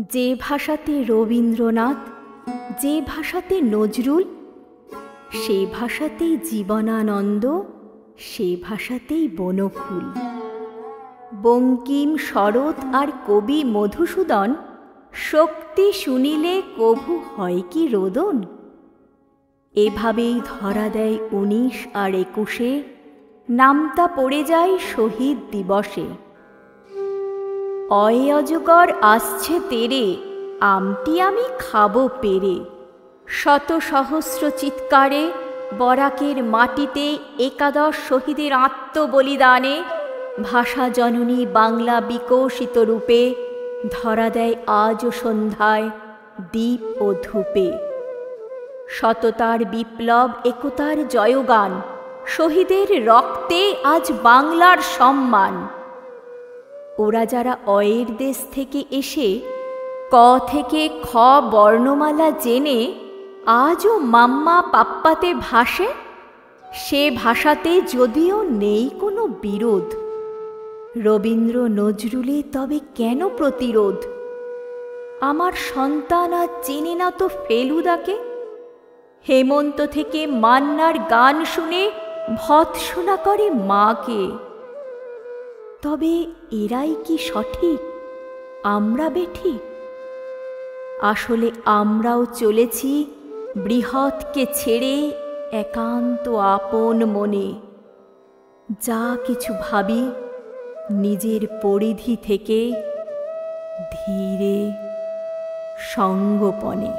যে ভাষাতে রবীন্দ্রনাথ, যে ভাষাতে নজরুল, সে ভাষাতেই জীবনানন্দ, সে ভাষাতেই বনফুল। বঙ্কিম, শরৎ আর কবি মধুসূদন, শক্তি শুনিলে কভু হয় কি রোদন। এভাবেই ধরা দেয় ১৯ আর ২১-এ, নামতা পড়ে যায় শহীদ দিবসে। অয়ে অজগর আসছে তেরে, আমটি আমি খাবো পেরে। শত সহস্র চিৎকারে বরাকের মাটিতে একাদশ শহীদের আত্মবলিদানে ভাষা জননী বাংলা বিকশিত রূপে ধরা দেয় আজও সন্ধ্যায় দীপ ও ধূপে। সততার বিপ্লব, একতার জয়গান, শহীদের রক্তে আজ বাংলার সম্মান। ওরা যারা অয়ের দেশ থেকে এসে ক থেকে খ বর্ণমালা জেনে আজও মাম্মা পাপ্পাতে ভাসে, সে ভাষাতে যদিও নেই কোনো বিরোধ। রবীন্দ্র নজরুলে তবে কেন প্রতিরোধ? আমার সন্তান আজ চেনে না তো ফেলুদাকে। হেমন্ত থেকে মান্নার গান শুনে ভৎসনা করে মাকে। তবে এরাই কি সঠিক, আমরা বেঠিক? আসলে আমরাও চলেছি বৃহৎকে ছেড়ে একান্ত আপন মনে। যা কিছু ভাবি নিজের পরিধি থেকে ধীরে সঙ্গোপনে।